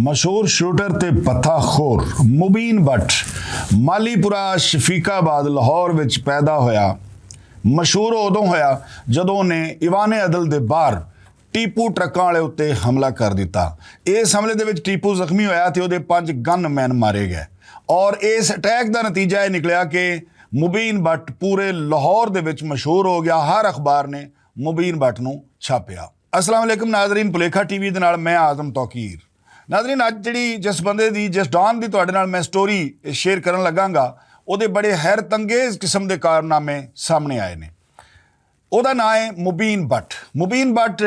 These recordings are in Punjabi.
मशहूर शूटर ते पत्थाखोर मुबीन भट्ट मालीपुरा शफीकाबाद लाहौर विच पैदा होया। मशहूर उदों होया जदों ने इवाने अदल दे बाहर टीपू ट्रकां वाले उत्ते हमला कर दिता। इस हमले दे विच टीपू जख्मी होया ते उहदे 5 गनमैन मारे गए और इस अटैक का नतीजा यह निकलिया कि मुबीन भट्ट पूरे लाहौर दे विच मशहूर हो गया। हर अखबार ने मुबीन भट्ट नूं छापिया। अस्सलाम वालेकुम नाज़रीन, भुलेखा टीवी दे नाल मैं आज़म तौकीर। नाज़रीन, अज जी जिस बंदे की जिस डॉन की तुहाडे नाल मैं स्टोरी शेयर करन लगांगा उहदे बड़े हैरत अंगेज़ किस्म के कारनामे सामने आए ने। उहदा नाम है मुबीन भट्ट। मुबीन भट्ट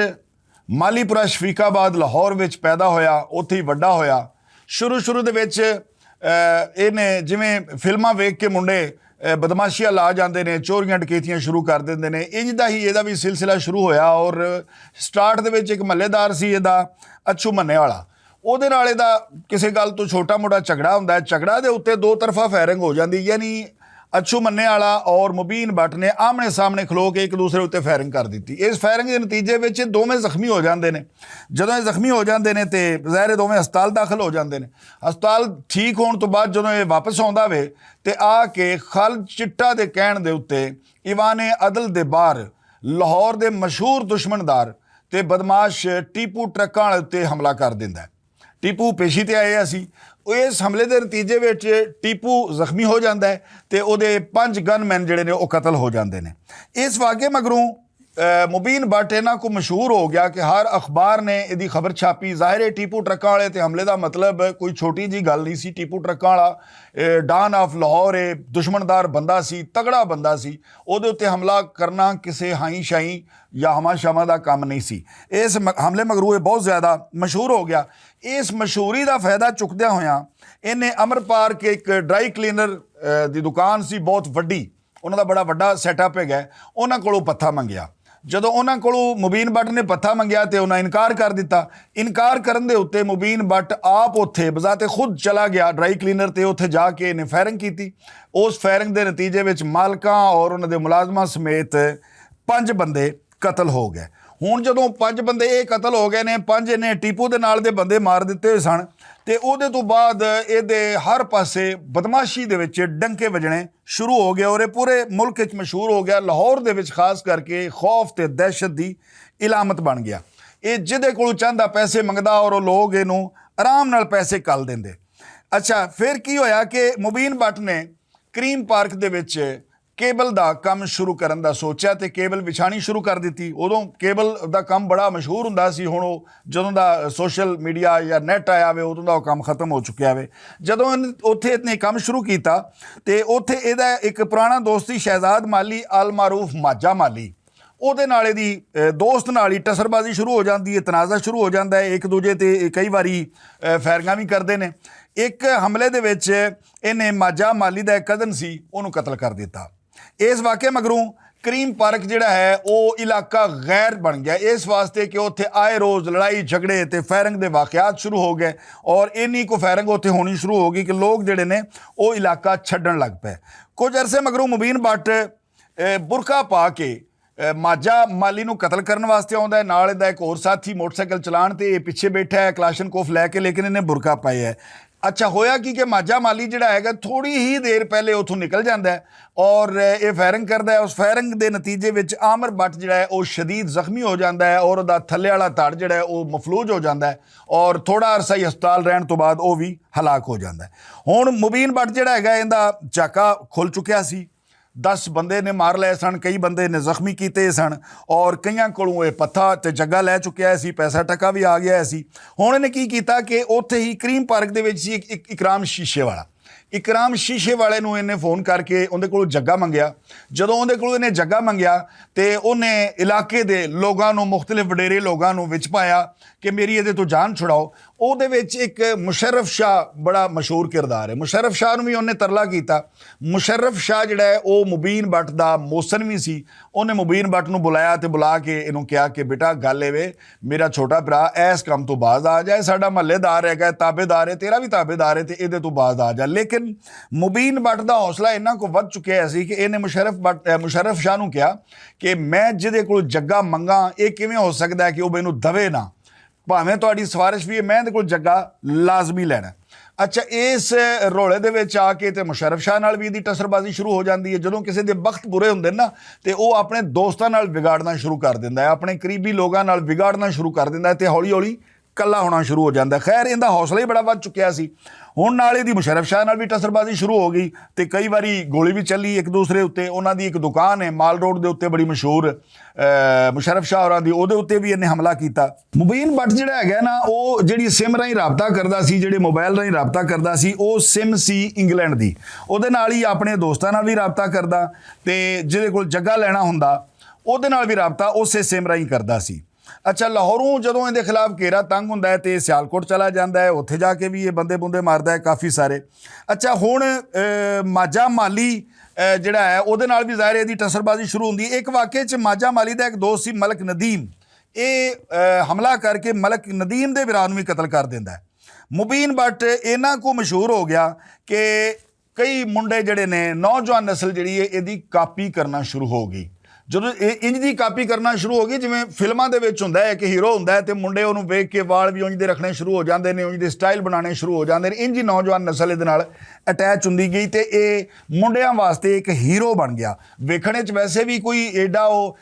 मालीपुरा शफीकाबाद लाहौर विच पैदा होया, उत्थे ही वड्डा होया। शुरू दे विच इहने जिवें फिल्मां वेख के मुंडे बदमाशियां ला जाते हैं, चोरियां डकैतियां शुरू कर देंगे ने, इंज दा ही इहदा भी सिलसिला शुरू होया। और स्टार्ट दे विच एक महल्लेदार सी इहदा अच्छू मन्ने वाला, ਉਹਦੇ ਨਾਲ ਇਹਦਾ ਕਿਸੇ ਗੱਲ ਤੋਂ ਛੋਟਾ ਮੋਟਾ ਝਗੜਾ ਹੁੰਦਾ ਹੈ। ਝਗੜਾ ਦੇ ਉੱਤੇ ਦੋ ਤਰਫਾ ਫਾਇਰਿੰਗ ਹੋ ਜਾਂਦੀ, ਯਾਨੀ ਅੱਛੂ ਮੰਨੇ ਵਾਲਾ ਔਰ ਮੁਬੀਨ ਭੱਟ ਨੇ ਆਮਣੇ ਸਾਹਮਣੇ ਖਲੋ ਕੇ ਇੱਕ ਦੂਸਰੇ ਉੱਤੇ ਫਾਇਰਿੰਗ ਕਰ ਦਿੱਤੀ। ਇਸ ਫਾਇਰਿੰਗ ਦੇ ਨਤੀਜੇ ਵਿੱਚ ਦੋਵੇਂ ਜ਼ਖਮੀ ਹੋ ਜਾਂਦੇ ਨੇ। ਜਦੋਂ ਇਹ ਜ਼ਖਮੀ ਹੋ ਜਾਂਦੇ ਨੇ ਤੇ ਜ਼ਾਹਿਰ ਦੋਵੇਂ ਹਸਪਤਾਲ ਦਾਖਲ ਹੋ ਜਾਂਦੇ ਨੇ। ਹਸਪਤਾਲ ਠੀਕ ਹੋਣ ਤੋਂ ਬਾਅਦ ਜਦੋਂ ਇਹ ਵਾਪਸ ਆਉਂਦਾ ਵੇ ਤੇ ਆ ਕੇ ਖਾਲਿਦ ਚਿੱਟਾ ਦੇ ਕਹਿਣ ਦੇ ਉੱਤੇ ਇਵਾਨੇ ਅਦਲ ਦੇ ਬਾਹਰ ਲਾਹੌਰ ਦੇ ਮਸ਼ਹੂਰ ਦੁਸ਼ਮਣਦਾਰ ਤੇ ਬਦਮਾਸ਼ ਟੀਪੂ ਟਰੱਕਾਂ ਵਾਲੇ ਉੱਤੇ ਹਮਲਾ ਕਰ ਦਿੰਦਾ। टीपू पेशी ते आए असी। इस हमले के नतीजे में टीपू जख्मी हो जाता है तो वो 5 गनमैन जोड़े ने वो कतल हो जाते हैं। इस वाक़े मगरों मुबीन भट्ट इन्हां को मशहूर हो गया कि हर अखबार ने इसकी खबर छापी। जाहिर है टीपू ट्रकां वाले ते हमले का मतलब कोई छोटी जी गल नहीं सी। टीपू ट्रकां वाला डॉन ऑफ लाहौर है, दुश्मनदार बंदा सी, तगड़ा बंदा सी। उहदे उत्ते हमला करना किसी हाई शाई या हमा शामा का काम नहीं सी। इस हमले मगरू ये बहुत ज़्यादा मशहूर हो गया। इस मशहूरी का फायदा चुकद्या होया इन्हें अमर पार्क एक ड्राई क्लीनर की दुकान सी बहुत वड्डी, उन्होंने बड़ा वड्डा सैटअप है, उन्होंने कोलों पत्था मंगिया। ਜਦੋਂ ਉਹਨਾਂ ਕੋਲੋਂ ਮੁਬੀਨ ਭੱਟ ਨੇ ਪੱਥਾ ਮੰਗਿਆ ਤੇ ਉਹਨਾਂ ਇਨਕਾਰ ਕਰ ਦਿੱਤਾ। ਇਨਕਾਰ ਕਰਨ ਦੇ ਉੱਤੇ ਮੁਬੀਨ ਭੱਟ ਆਪ ਉੱਥੇ ਬਜ਼ਾਤੇ ਖੁਦ ਚਲਾ ਗਿਆ ਡਰਾਈ ਕਲੀਨਰ ਤੇ ਉੱਥੇ ਜਾ ਕੇ ਇਹਨੇ ਫਾਇਰਿੰਗ ਕੀਤੀ। ਉਸ ਫਾਇਰਿੰਗ ਦੇ ਨਤੀਜੇ ਵਿੱਚ ਮਾਲਕਾਂ ਔਰ ਉਹਨਾਂ ਦੇ ਮੁਲਾਜ਼ਮਾਂ ਸਮੇਤ 5 ਬੰਦੇ ਕਤਲ ਹੋ ਗਏ। ਹੁਣ ਜਦੋਂ 5 ਬੰਦੇ ਇਹ ਕਤਲ ਹੋ ਗਏ ਨੇ, 5 ਇਹਨੇ ਟੀਪੂ ਦੇ ਨਾਲ ਦੇ ਬੰਦੇ ਮਾਰ ਦਿੱਤੇ ਹੋਏ ਸਨ ਤੇ ਉਹਦੇ ਤੋਂ ਬਾਅਦ ਇਹਦੇ ਹਰ ਪਾਸੇ ਬਦਮਾਸ਼ੀ ਦੇ ਵਿੱਚ ਡੰਕੇ ਵੱਜਣੇ ਸ਼ੁਰੂ ਹੋ ਗਏ ਔਰ ਇਹ ਪੂਰੇ ਮੁਲਕ ਵਿੱਚ ਮਸ਼ਹੂਰ ਹੋ ਗਿਆ। ਲਾਹੌਰ ਦੇ ਵਿੱਚ ਖਾਸ ਕਰਕੇ ਖੌਫ ਤੇ ਦਹਿਸ਼ਤ ਦੀ ਇਲਾਮਤ ਬਣ ਗਿਆ। ਇਹ ਜਿਹਦੇ ਕੋਲ ਚਾਹੁੰਦਾ ਪੈਸੇ ਮੰਗਦਾ ਔਰ ਉਹ ਲੋਕ ਇਹਨੂੰ ਆਰਾਮ ਨਾਲ ਪੈਸੇ ਕੱਲ ਦਿੰਦੇ। ਅੱਛਾ, ਫਿਰ ਕੀ ਹੋਇਆ ਕਿ ਮੁਬੀਨ ਭੱਟ ਨੇ ਕਰੀਮ ਪਾਰਕ ਦੇ ਵਿੱਚ केबल का काम शुरू करने का सोचा तो केबल विछाणी शुरू कर दी। उदों केबल का काम बड़ा मशहूर होंदा सी। हुण जदों दा सोशल मीडिया या नैट आया वे उदों दा काम खत्म हो चुकिया वे। जदों उत्थे इतने काम शुरू किया तो उत्थे इहदा एक पुराना दोस्त सी शहजाद माली अल मारूफ माजा माली, ਉਹਦੇ ਨਾਲ ਇਹਦੀ ਦੋਸਤ ਨਾਲ ਹੀ ਟਸਰਬਾਜ਼ੀ ਸ਼ੁਰੂ ਹੋ ਜਾਂਦੀ ਹੈ, ਤਨਾਜ਼ਾ ਸ਼ੁਰੂ ਹੋ ਜਾਂਦਾ ਹੈ। ਇੱਕ ਦੂਜੇ ਤੇ ਕਈ ਵਾਰੀ ਫਾਇਰਿੰਗਾਂ ਵੀ ਕਰਦੇ ਨੇ। ਇੱਕ ਹਮਲੇ ਦੇ ਵਿੱਚ ਇਹਨੇ ਮਾਜਾ ਮਾਲੀ ਦਾ ਇੱਕ ਕਜ਼ਨ ਸੀ, ਉਹਨੂੰ ਕਤਲ ਕਰ ਦਿੱਤਾ। ਇਸ ਵਾक़ੇ ਮਗਰੋਂ ਕਰੀਮ ਪਾਰਕ ਜਿਹੜਾ ਹੈ ਉਹ ਇਲਾਕਾ ਗੈਰ ਬਣ ਗਿਆ, ਇਸ ਵਾਸਤੇ ਕਿ ਉੱਥੇ ਆਏ ਰੋਜ਼ ਲੜਾਈ ਝਗੜੇ ਤੇ ਫਾਇਰਿੰਗ ਦੇ ਵਾਕਿਆਤ ਸ਼ੁਰੂ ਹੋ ਗਏ ਔਰ ਇੰਨੀ ਕੋ ਫਾਇਰਿੰਗ ਉੱਥੇ ਹੋਣੀ ਸ਼ੁਰੂ ਹੋ ਗਈ ਕਿ ਲੋਕ ਜਿਹੜੇ ਨੇ ਉਹ ਇਲਾਕਾ ਛੱਡਣ ਲੱਗ ਪਏ। ਕੁਝ ਅਰਸੇ ਮਗਰੋਂ ਮੁਬੀਨ ਭੱਟ ਬੁਰਕਾ ਪਾ ਕੇ ਮਾਜਾ ਮਾਲੀ ਨੂੰ ਕਤਲ ਕਰਨ ਵਾਸਤੇ ਆਉਂਦਾ ਹੈ। ਨਾਲ ਇਹਦਾ ਇੱਕ ਹੋਰ ਸਾਥੀ ਮੋਟਰਸਾਈਕਲ ਚਲਾਉਣ ਤੇ ਇਹ ਪਿੱਛੇ ਬੈਠਾ ਹੈ ਕਲਾਸ਼ਨਕੋਫ ਲੈ ਕੇ, ਲੇਕਿਨ ਇਹਨੇ ਬੁਰਕਾ ਪਾਇਆ ਹੈ। अच्छा होया कि माजा माली जिहड़ा हैगा थोड़ी ही देर पहले उतों निकल जाता है और ये फायरिंग करता है। उस फायरिंग के नतीजे में आमिर भट्ट जिहड़ा है वो शदीद जख्मी हो जाता है और उहदा थल्ले वाला धड़ जिहड़ा है वो मफलूज हो जाता है और थोड़ा अरसा ही हस्पताल रहने तो बाद वो भी हलाक हो जाता है। हुण मुबीन भट्ट जिहड़ा हैगा इहदा झाका खुल चुकिया सी। 10 बंदे ने मार लए सन, कई बंदे ने जख्मी किए सन और कईयां कोलों ये पत्था ते जग्गा लै चुकिया सी, पैसा टका भी आ गया सी। हुण इहने की कीता कि उत्थे ही करीम पार्क दे विच सी एक इकराम शीशे वाला। इकराम शीशे वाले नूं इन्हें फोन करके उहदे कोलों जग्गा मंगिया। जदों उहदे कोलों इन्हें जग्गा मंगिया तो उन्हें इलाके दे लोगां नूं, मुख्तलिफ वडेरे लोगां नूं विच पाया कि मेरी इहदे तो जान छुड़ाओ। ਉਹਦੇ ਵਿੱਚ ਇੱਕ ਮੁਸ਼ਰਫ ਸ਼ਾਹ ਬੜਾ ਮਸ਼ਹੂਰ ਕਿਰਦਾਰ ਹੈ। ਮੁਸ਼ਰਫ ਸ਼ਾਹ ਨੂੰ ਵੀ ਉਹਨੇ ਤਰਲਾ ਕੀਤਾ। ਮੁਸ਼ਰਫ ਸ਼ਾਹ ਜਿਹੜਾ ਹੈ ਉਹ ਮੁਬੀਨ ਭੱਟ ਦਾ ਮੋਸਨ ਵੀ ਸੀ। ਉਹਨੇ ਮੁਬੀਨ ਭੱਟ ਨੂੰ ਬੁਲਾਇਆ ਤੇ ਬੁਲਾ ਕੇ ਇਹਨੂੰ ਕਿਹਾ ਕਿ ਬੇਟਾ ਗੱਲ ਇਹ ਵੇ, ਮੇਰਾ ਛੋਟਾ ਭਰਾ ਇਸ ਕੰਮ ਤੋਂ ਬਾਜ਼ ਆ ਜਾਏ, ਸਾਡਾ ਮਹੱਲੇਦਾਰ ਹੈਗਾ, ਤਾਬੇਦਾਰ ਹੈ, ਤੇਰਾ ਵੀ ਤਾਬੇਦਾਰ ਹੈ ਤੇ ਇਹਦੇ ਤੋਂ ਬਾਜ਼ ਆ ਜਾ। ਲੇਕਿਨ ਮੁਬੀਨ ਭੱਟ ਦਾ ਹੌਸਲਾ ਇੰਨਾ ਕੁ ਵੱਧ ਚੁੱਕਿਆ ਸੀ ਕਿ ਇਹਨੇ ਮੁਸ਼ਰਫ ਸ਼ਾਹ ਨੂੰ ਕਿਹਾ ਕਿ ਮੈਂ ਜਿਹਦੇ ਕੋਲ ਜੱਗਾ ਮੰਗਾ ਇਹ ਕਿਵੇਂ ਹੋ ਸਕਦਾ ਹੈ ਕਿ ਉਹ ਮੈਨੂੰ ਦਵੇ ਨਾ। ਭਾਵੇਂ ਤੁਹਾਡੀ ਸਿਫਾਰਿਸ਼ ਵੀ ਹੈ, ਮੈਂ ਇਹਦੇ ਕੋਲ ਜੱਗਾ ਲਾਜ਼ਮੀ ਲੈਣਾ। ਅੱਛਾ, ਇਸ ਰੌਲੇ ਦੇ ਵਿੱਚ ਆ ਕੇ ਤੇ ਮੁਸ਼ਰਫ ਸ਼ਾਹ ਨਾਲ ਵੀ ਇਹਦੀ ਟਸਰਬਾਜ਼ੀ ਸ਼ੁਰੂ ਹੋ ਜਾਂਦੀ ਹੈ। ਜਦੋਂ ਕਿਸੇ ਦੇ ਵਕਤ ਬੁਰੇ ਹੁੰਦੇ ਨੇ ਨਾ, ਤੇ ਉਹ ਆਪਣੇ ਦੋਸਤਾਂ ਨਾਲ ਵਿਗਾੜਨਾ ਸ਼ੁਰੂ ਕਰ ਦਿੰਦਾ ਹੈ, ਆਪਣੇ ਕਰੀਬੀ ਲੋਕਾਂ ਨਾਲ ਵਿਗਾੜਨਾ ਸ਼ੁਰੂ ਕਰ ਦਿੰਦਾ ਹੈ, ਤੇ ਹੌਲੀ ਹੌਲੀ ਕੱਲਾ ਹੋਣਾ ਸ਼ੁਰੂ ਹੋ ਜਾਂਦਾ। ਖੈਰ, ਇਹਦਾ ਹੌਸਲਾ ਹੀ ਬੜਾ ਵੱਧ ਚੁੱਕਿਆ ਸੀ। ਹੁਣ ਨਾਲ ਇਹਦੀ ਮੁਸ਼ਰਫ ਸ਼ਾਹ ਨਾਲ ਵੀ ਟਸਰਬਾਜ਼ੀ ਸ਼ੁਰੂ ਹੋ ਗਈ, ਤੇ ਕਈ ਵਾਰੀ ਗੋਲੀ ਵੀ ਚੱਲੀ ਇੱਕ ਦੂਸਰੇ ਉੱਤੇ। ਉਹਨਾਂ ਦੀ ਇੱਕ ਦੁਕਾਨ ਹੈ ਮਾਲ ਰੋਡ ਦੇ ਉੱਤੇ ਬੜੀ ਮਸ਼ਹੂਰ, ਮੁਸ਼ਰਫ ਸ਼ਾਹ ਹੋਰਾਂ ਦੀ, ਉਹਦੇ ਉੱਤੇ ਵੀ ਇਹਨੇ ਹਮਲਾ ਕੀਤਾ। ਮੁਬੀਨ ਭੱਟ ਜਿਹੜਾ ਹੈਗਾ ਨਾ, ਉਹ ਜਿਹੜੀ ਸਿਮ ਰਾਹੀਂ ਰਾਬਤਾ ਕਰਦਾ ਸੀ, ਜਿਹੜੇ ਮੋਬਾਈਲ ਰਾਹੀਂ ਰਾਬਤਾ ਕਰਦਾ ਸੀ, ਉਹ ਸਿਮ ਸੀ ਇੰਗਲੈਂਡ ਦੀ। ਉਹਦੇ ਨਾਲ ਹੀ ਆਪਣੇ ਦੋਸਤਾਂ ਨਾਲ ਵੀ ਰਾਬਤਾ ਕਰਦਾ, ਤੇ ਜਿਹਦੇ ਕੋਲ ਜੱਗਾ ਲੈਣਾ ਹੁੰਦਾ ਉਹਦੇ ਨਾਲ ਵੀ ਰਾਬਤਾ ਉਸੇ ਸਿਮ ਰਾਹੀਂ ਕਰਦਾ ਸੀ। ਅੱਛਾ, ਲਾਹੌਰੋਂ ਜਦੋਂ ਇਹਦੇ ਖਿਲਾਫ ਘੇਰਾ ਤੰਗ ਹੁੰਦਾ ਹੈ ਤੇ ਸਿਆਲਕੋਟ ਚਲਾ ਜਾਂਦਾ ਹੈ, ਉੱਥੇ ਜਾ ਕੇ ਵੀ ਇਹ ਬੰਦੇ ਬੁੰਦੇ ਮਾਰਦਾ ਹੈ ਕਾਫੀ ਸਾਰੇ। ਅੱਛਾ, ਹੁਣ ਮਾਝਾ ਮਾਲੀ ਜਿਹੜਾ ਹੈ ਉਹਦੇ ਨਾਲ ਵੀ ਜ਼ਾਹਿਰ ਇਹਦੀ ਟਸਰਬਾਜ਼ੀ ਸ਼ੁਰੂ ਹੁੰਦੀ ਹੈ। ਇੱਕ ਵਾਕਿਏ 'ਚ ਮਾਝਾ ਮਾਲੀ ਦਾ ਇੱਕ ਦੋਸਤ ਸੀ ਮਲਕ ਨਦੀਮ, ਇਹ ਹਮਲਾ ਕਰਕੇ ਮਲਕ ਨਦੀਮ ਦੇ ਭਰਾ ਨੂੰ ਵੀ ਕਤਲ ਕਰ ਦਿੰਦਾ ਹੈ। ਮੁਬੀਨ ਭੱਟ ਇਹਨਾਂ ਕੋ ਮਸ਼ਹੂਰ ਹੋ ਗਿਆ ਕਿ ਕਈ ਮੁੰਡੇ ਜਿਹੜੇ ਨੇ, ਨੌਜਵਾਨ ਨਸਲ ਜਿਹੜੀ ਹੈ ਇਹਦੀ ਕਾਪੀ ਕਰਨਾ ਸ਼ੁਰੂ ਹੋ ਗਈ। ਜਦੋਂ ਇਹ ਇੰਜ ਦੀ ਕਾਪੀ ਕਰਨਾ ਸ਼ੁਰੂ ਹੋ ਗਈ, ਜਿਵੇਂ ਫਿਲਮਾਂ ਦੇ ਵਿੱਚ ਹੁੰਦਾ ਹੈ ਕਿ ਹੀਰੋ ਹੁੰਦਾ ਹੈ ਤੇ ਮੁੰਡੇ ਉਹਨੂੰ ਵੇਖ ਕੇ ਵਾਲ ਵੀ ਉਂਝ ਦੇ ਰੱਖਣੇ ਸ਼ੁਰੂ ਹੋ ਜਾਂਦੇ ਨੇ, ਉਂਝ ਦੇ ਸਟਾਈਲ ਬਣਾਉਣੇ ਸ਼ੁਰੂ ਹੋ ਜਾਂਦੇ ਨੇ। ਇੰਜ ਹੀ ਨੌਜਵਾਨ ਨਸਲ ਇਹਦੇ ਨਾਲ ਅਟੈਚ ਹੁੰਦੀ ਗਈ ਤੇ ਇਹ ਮੁੰਡਿਆਂ ਵਾਸਤੇ ਇੱਕ ਹੀਰੋ ਬਣ ਗਿਆ। ਵੇਖਣੇ 'ਚ ਵੈਸੇ ਵੀ ਕੋਈ ਏਡਾ ਉਹ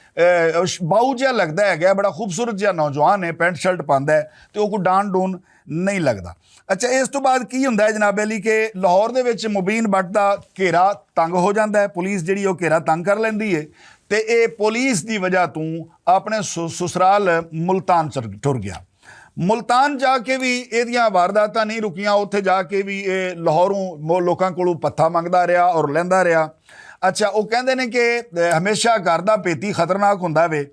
ਬਾਊ ਜਿਹਾ ਲੱਗਦਾ ਹੈਗਾ, ਬੜਾ ਖੂਬਸੂਰਤ ਜਿਹਾ ਨੌਜਵਾਨ ਹੈ, ਪੈਂਟ ਸ਼ਰਟ ਪਾਉਂਦਾ ਹੈ, ਤੇ ਉਹ ਕੋਈ ਡਾਨ ਡੂਨ ਨਹੀਂ ਲੱਗਦਾ। ਅੱਛਾ, ਇਸ ਤੋਂ ਬਾਅਦ ਕੀ ਹੁੰਦਾ ਹੈ ਜਨਾਬ ਅਲੀ ਕਿ ਲਾਹੌਰ ਦੇ ਵਿੱਚ ਮੁਬੀਨ ਭੱਟ ਦਾ ਘੇਰਾ ਤੰਗ ਹੋ ਜਾਂਦਾ ਹੈ। ਪੁਲਿਸ ਜਿਹੜੀ ਉਹ ਘੇਰਾ ਤੰਗ ਕਰ ਲੈਂਦੀ ਹੈ, ਤੇ ਇਹ ਪੁਲਿਸ ਦੀ ਵਜ੍ਹਾ ਤੋਂ ਆਪਣੇ ਸਸੁਰਾਲ ਮੁਲਤਾਨ ਟੁਰ ਗਿਆ। ਮੁਲਤਾਨ ਜਾ ਕੇ ਵੀ ਇਹਦੀਆਂ ਵਾਰਦਾਤਾਂ ਨਹੀਂ ਰੁਕੀਆਂ, ਉੱਥੇ ਜਾ ਕੇ ਵੀ ਇਹ ਲਾਹੌਰੋਂ ਲੋਕਾਂ ਕੋਲੋਂ ਪੱਥਾ ਮੰਗਦਾ ਰਿਹਾ ਔਰ ਲੈਂਦਾ ਰਿਹਾ। ਅੱਛਾ, ਉਹ ਕਹਿੰਦੇ ਨੇ ਕਿ ਹਮੇਸ਼ਾ ਘਰ ਦਾ ਭੇਤੀ ਖਤਰਨਾਕ ਹੁੰਦਾ ਵੇ।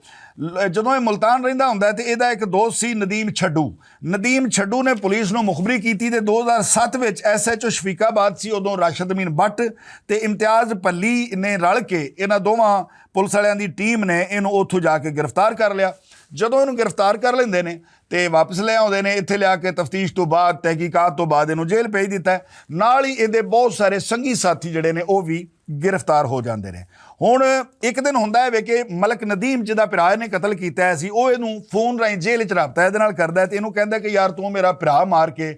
ਜਦੋਂ ਇਹ ਮੁਲਤਾਨ ਰਹਿੰਦਾ ਹੁੰਦਾ ਤੇ ਇਹਦਾ ਇੱਕ ਦੋਸਤ ਸੀ ਨਦੀਮ ਛੱਡੂ। ਨਦੀਮ ਛੱਡੂ ਨੇ ਪੁਲਿਸ ਨੂੰ ਮੁਖਬਰੀ ਕੀਤੀ ਤੇ 2007 ਵਿੱਚ SHO ਸ਼ਫੀਕਾਬਾਦ ਸੀ ਉਦੋਂ ਰਾਸ਼ਦ ਅਮੀਨ ਭੱਟ ਤੇ ਇਮਤਿਆਜ਼ ਪੱਲੀ ਨੇ ਰਲ ਕੇ, ਇਹਨਾਂ ਦੋਵਾਂ ਪੁਲਿਸ ਵਾਲਿਆਂ ਦੀ ਟੀਮ ਨੇ ਇਹਨੂੰ ਉੱਥੋਂ ਜਾ ਕੇ ਗ੍ਰਿਫਤਾਰ ਕਰ ਲਿਆ। ਜਦੋਂ ਇਹਨੂੰ ਗ੍ਰਿਫਤਾਰ ਕਰ ਲੈਂਦੇ ਨੇ ਤੇ ਵਾਪਸ ਲੈ ਆਉਂਦੇ ਨੇ, ਇੱਥੇ ਲਿਆ ਕੇ ਤਫਤੀਸ਼ ਤੋਂ ਬਾਅਦ, ਤਹਿਕੀਕਾਤ ਤੋਂ ਬਾਅਦ ਇਹਨੂੰ ਜੇਲ੍ਹ ਭੇਜ ਦਿੱਤਾ ਹੈ। ਨਾਲ ਹੀ ਇਹਦੇ ਬਹੁਤ ਸਾਰੇ ਸੰਗੀ ਸਾਥੀ ਜਿਹੜੇ ਨੇ ਉਹ ਵੀ ਗ੍ਰਿਫਤਾਰ ਹੋ ਜਾਂਦੇ ਨੇ। ਹੁਣ ਇੱਕ ਦਿਨ ਹੁੰਦਾ ਹੈ ਵੇ ਕਿ ਮਲਕ ਨਦੀਮ ਜਿਹਦਾ ਭਰਾ ਨੇ ਕਤਲ ਕੀਤਾ ਸੀ, ਉਹ ਇਹਨੂੰ ਫੋਨ ਰਾਹੀਂ ਜੇਲ੍ਹ 'ਚ ਰਾਬਤਾ ਇਹਦੇ ਨਾਲ ਕਰਦਾ ਤੇ ਇਹਨੂੰ ਕਹਿੰਦਾ ਕਿ ਯਾਰ ਤੂੰ ਮੇਰਾ ਭਰਾ ਮਾਰ ਕੇ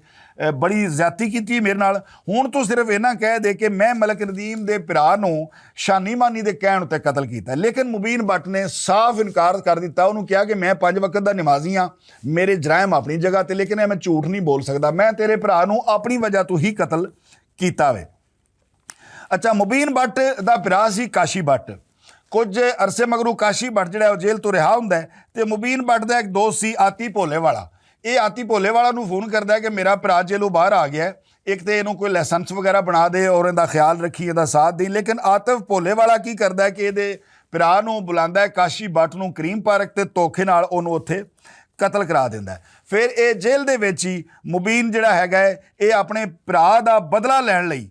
ਬੜੀ ਜ਼ਿਆਦਤੀ ਕੀਤੀ ਮੇਰੇ ਨਾਲ, ਹੁਣ ਤੂੰ ਸਿਰਫ ਇਹਨਾਂ ਕਹਿ ਦੇ ਕਿ ਮੈਂ ਮਲਕ ਨਦੀਮ ਦੇ ਭਰਾ ਨੂੰ ਸ਼ਾਨੀ ਮਾਨੀ ਦੇ ਕਹਿਣ ਉੱਤੇ ਕਤਲ ਕੀਤਾ। ਲੇਕਿਨ ਮੁਬੀਨ ਭੱਟ ਨੇ ਸਾਫ਼ ਇਨਕਾਰ ਕਰ ਦਿੱਤਾ। ਉਹਨੂੰ ਕਿਹਾ ਕਿ ਮੈਂ 5 ਵਕਤ ਦਾ ਨਮਾਜ਼ੀ ਹਾਂ, ਮੇਰੇ ਜਰਾਇਮ ਆਪਣੀ ਜਗ੍ਹਾ ਤੇ, ਲੇਕਿਨ ਮੈਂ ਝੂਠ ਨਹੀਂ ਬੋਲ ਸਕਦਾ, ਮੈਂ ਤੇਰੇ ਭਰਾ ਨੂੰ ਆਪਣੀ ਵਜ੍ਹਾ ਤੋਂ ਹੀ ਕਤਲ ਕੀਤਾ ਵੇ। ਅੱਛਾ, ਮੁਬੀਨ ਭੱਟ ਦਾ ਭਰਾ ਸੀ ਕਾਸ਼ੀ ਭੱਟ। ਕੁਝ ਅਰਸੇ ਮਗਰੋਂ ਕਾਸ਼ੀ ਭੱਟ ਜਿਹੜਾ ਉਹ ਜੇਲ੍ਹ ਤੋਂ ਰਿਹਾ ਹੁੰਦਾ ਹੈ ਤੇ ਮੁਬੀਨ ਭੱਟ ਦਾ ਇੱਕ ਦੋਸਤ ਸੀ ਆਤੀ ਭੋਲੇਵਾਲਾ। ਇਹ ਆਤੀ ਭੋਲੇਵਾਲਾ ਨੂੰ ਫੋਨ ਕਰਦਾ ਹੈ ਕਿ ਮੇਰਾ ਭਰਾ ਜੇਲ੍ਹੋਂ ਬਾਹਰ ਆ ਗਿਆ, ਇੱਕ ਤੇ ਇਹਨੂੰ ਕੋਈ ਲਾਇਸੈਂਸ ਵਗੈਰਾ ਬਣਾ ਦੇ ਔਰ ਇਹਦਾ ਖਿਆਲ ਰੱਖੀ, ਇਹਦਾ ਸਾਥ ਦੇ। ਲੇਕਿਨ ਆਤਿਫ ਭੋਲੇਵਾਲਾ ਕੀ ਕਰਦਾ ਹੈ ਕਿ ਇਹਦੇ ਭਰਾ ਨੂੰ ਬੁਲਾਉਂਦਾ ਹੈ ਕਾਸ਼ੀ ਭੱਟ ਨੂੰ ਕਰੀਮ ਪਾਰਕ ਤੇ ਧੋਖੇ ਨਾਲ ਉਹਨੂੰ ਉੱਥੇ ਕਤਲ ਕਰਾ ਦਿੰਦਾ ਹੈ। ਫਿਰ ਇਹ ਜੇਲ੍ਹ ਦੇ ਵਿੱਚ ਹੀ ਮੁਬੀਨ ਜਿਹੜਾ ਹੈਗਾ ਇਹ ਆਪਣੇ ਭਰਾ ਦਾ ਬਦਲਾ ਲੈਣ ਲਈ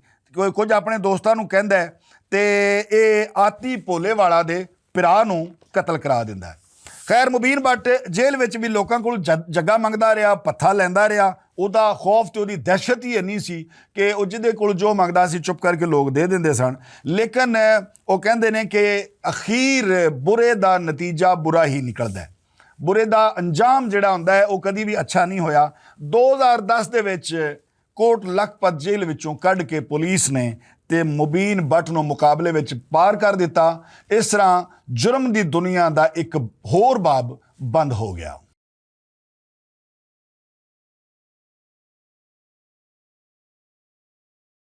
ਕੁਝ ਆਪਣੇ ਦੋਸਤਾਂ ਨੂੰ ਕਹਿੰਦਾ ਹੈ ਤੇ ਇਹ ਆਤੀ ਭੋਲੇਵਾਲਾ ਦੇ ਭਰਾ ਨੂੰ ਕਤਲ ਕਰਾ ਦਿੰਦਾ ਹੈ। ਖੈਰ, ਮੁਬੀਨ ਭੱਟ ਜੇਲ੍ਹ ਵਿੱਚ ਵੀ ਲੋਕਾਂ ਕੋਲ ਜੱਗਾ ਮੰਗਦਾ ਰਿਹਾ, ਪੱਥਾ ਲੈਂਦਾ ਰਿਹਾ। ਉਹਦਾ ਖੌਫ ਤੇ ਉਹਦੀ ਦਹਿਸ਼ਤ ਹੀ ਇੰਨੀ ਸੀ ਕਿ ਉਹ ਜਿਹਦੇ ਕੋਲ ਜੋ ਮੰਗਦਾ ਸੀ ਚੁੱਪ ਕਰਕੇ ਲੋਕ ਦੇ ਦਿੰਦੇ ਸਨ। ਲੇਕਿਨ ਉਹ ਕਹਿੰਦੇ ਨੇ ਕਿ ਅਖੀਰ ਬੁਰੇ ਦਾ ਨਤੀਜਾ ਬੁਰਾ ਹੀ ਨਿਕਲਦਾ ਹੈ। ਬੁਰੇ ਦਾ ਅੰਜਾਮ ਜਿਹੜਾ ਹੁੰਦਾ ਹੈ ਉਹ ਕਦੀ ਵੀ ਅੱਛਾ ਨਹੀਂ ਹੋਇਆ। 2010 ਦੇ ਵਿੱਚ ਕੋਟ ਲਖਪਤ ਜੇਲ੍ਹ ਵਿੱਚੋਂ ਕੱਢ ਕੇ ਪੁਲਿਸ ਨੇ ਤੇ ਮੁਬੀਨ ਭੱਟ ਨੂੰ ਮੁਕਾਬਲੇ ਵਿੱਚ ਪਾਰ ਕਰ ਦਿੱਤਾ। ਇਸ ਤਰ੍ਹਾਂ ਜੁਰਮ ਦੀ ਦੁਨੀਆ ਦਾ ਇੱਕ ਹੋਰ ਬਾਬ ਬੰਦ ਹੋ ਗਿਆ।